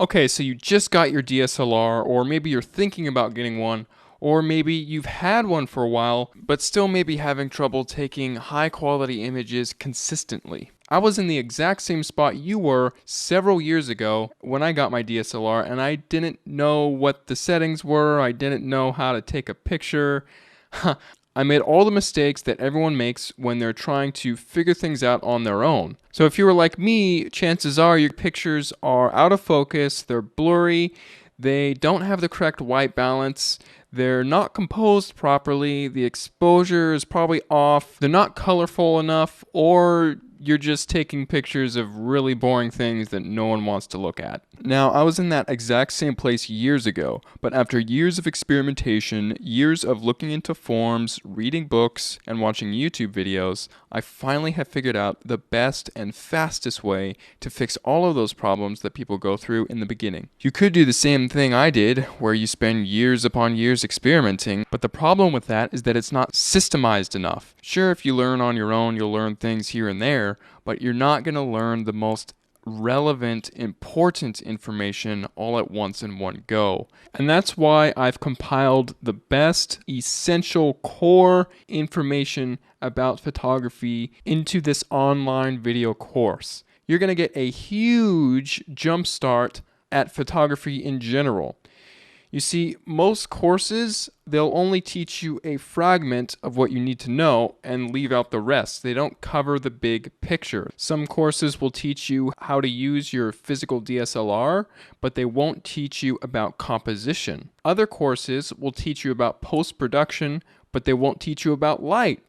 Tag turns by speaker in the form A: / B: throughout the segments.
A: Okay, so you just got your DSLR, or maybe you're thinking about getting one, or maybe you've had one for a while, but still maybe having trouble taking high quality images consistently. I was in the exact same spot you were several years ago when I got my DSLR, and I didn't know what the settings were, I didn't know how to take a picture. I made all the mistakes that everyone makes when they're trying to figure things out on their own. So if you were like me, chances are your pictures are out of focus, they're blurry, they don't have the correct white balance, they're not composed properly, the exposure is probably off, they're not colorful enough, or you're just taking pictures of really boring things that no one wants to look at. Now, I was in that exact same place years ago, but after years of experimentation, years of looking into forums, reading books, and watching YouTube videos, I finally have figured out the best and fastest way to fix all of those problems that people go through in the beginning. You could do the same thing I did, where you spend years upon years experimenting, but the problem with that is that it's not systemized enough. Sure, if you learn on your own, you'll learn things here and there, but you're not going to learn the most relevant, important information all at once in one go. And that's why I've compiled the best, essential, core information about photography into this online video course. You're going to get a huge jump start at photography in general. You see, most courses, they'll only teach you a fragment of what you need to know and leave out the rest. They don't cover the big picture. Some courses will teach you how to use your physical DSLR, but they won't teach you about composition. Other courses will teach you about post-production, but they won't teach you about light.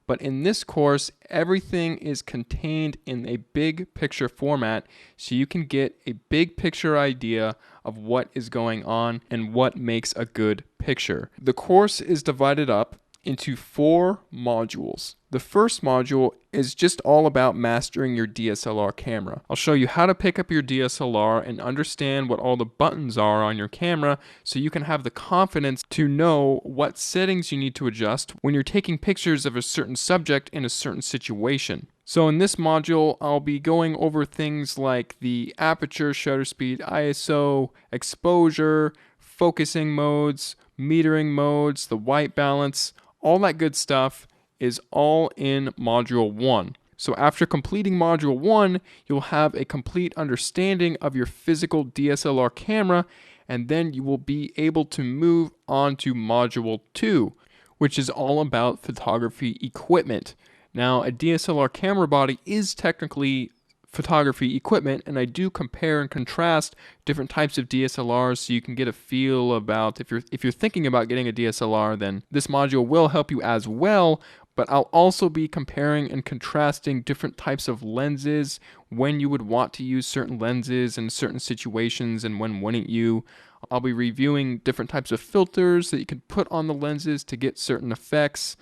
A: But in this course, everything is contained in a big picture format, so you can get a big picture idea of what is going on and what makes a good picture. The course is divided up into 4 modules. The first module is just all about mastering your DSLR camera. I'll show you how to pick up your DSLR and understand what all the buttons are on your camera so you can have the confidence to know what settings you need to adjust when you're taking pictures of a certain subject in a certain situation. So in this module, I'll be going over things like the aperture, shutter speed, ISO, exposure, focusing modes, metering modes, the white balance. All that good stuff is all in Module 1. So after completing Module 1, you'll have a complete understanding of your physical DSLR camera, and then you will be able to move on to Module 2, which is all about photography equipment. Now, a DSLR camera body is technically photography equipment, and I do compare and contrast different types of DSLRs so you can get a feel about if you're thinking about getting a DSLR, then this module will help you as well. But I'll also be comparing and contrasting different types of lenses, when you would want to use certain lenses in certain situations and when wouldn't you. I'll be reviewing different types of filters that you can put on the lenses to get certain effects,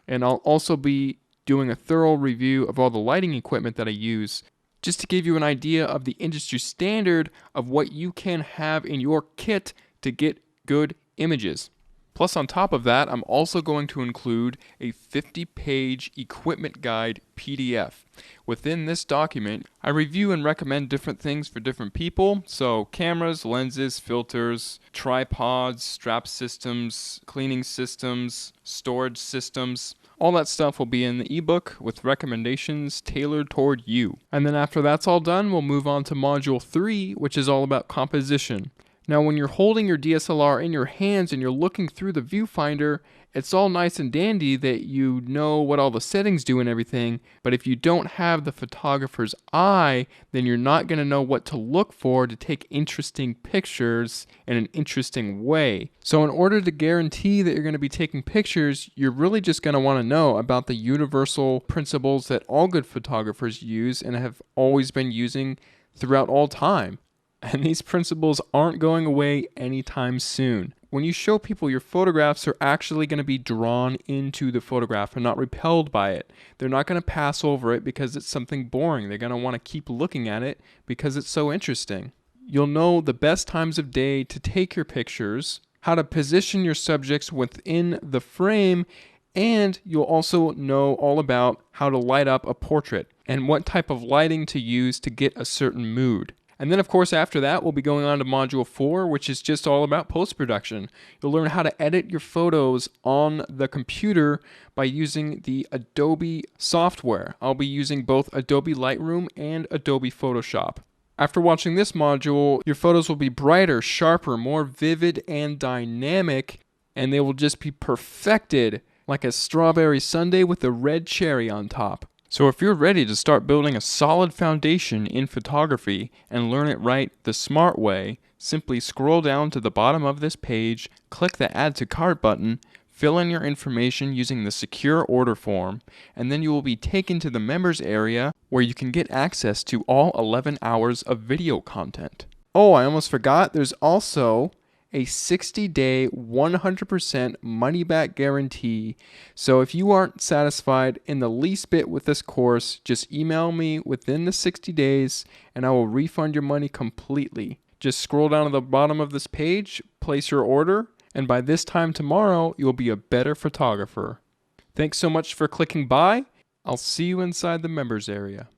A: and I'll also be doing a thorough review of all the lighting equipment that I use, just to give you an idea of the industry standard of what you can have in your kit to get good images. Plus, on top of that, I'm also going to include a 50-page equipment guide PDF. Within this document, I review and recommend different things for different people. So cameras, lenses, filters, tripods, strap systems, cleaning systems, storage systems. All that stuff will be in the ebook with recommendations tailored toward you. And then after that's all done, we'll move on to Module 3, which is all about composition. Now, when you're holding your DSLR in your hands and you're looking through the viewfinder, it's all nice and dandy that you know what all the settings do and everything, but if you don't have the photographer's eye, then you're not going to know what to look for to take interesting pictures in an interesting way. So in order to guarantee that you're going to be taking pictures, you're really just going to want to know about the universal principles that all good photographers use and have always been using throughout all time. And these principles aren't going away anytime soon. When you show people your photographs, they're actually going to be drawn into the photograph and not repelled by it. They're not going to pass over it because it's something boring. They're going to want to keep looking at it because it's so interesting. You'll know the best times of day to take your pictures, how to position your subjects within the frame, and you'll also know all about how to light up a portrait and what type of lighting to use to get a certain mood. And then, of course, after that, we'll be going on to Module 4, which is just all about post-production. You'll learn how to edit your photos on the computer by using the Adobe software. I'll be using both Adobe Lightroom and Adobe Photoshop. After watching this module, your photos will be brighter, sharper, more vivid, and dynamic, and they will just be perfected like a strawberry sundae with a red cherry on top. So if you're ready to start building a solid foundation in photography and learn it right the smart way, simply scroll down to the bottom of this page, click the Add to Cart button, fill in your information using the secure order form, and then you will be taken to the members area where you can get access to all 11 hours of video content. Oh, I almost forgot, there's also a 60-day, 100% money-back guarantee. So if you aren't satisfied in the least bit with this course, just email me within the 60 days and I will refund your money completely. Just scroll down to the bottom of this page, place your order, and by this time tomorrow, you'll be a better photographer. Thanks so much for clicking by. I'll see you inside the members area.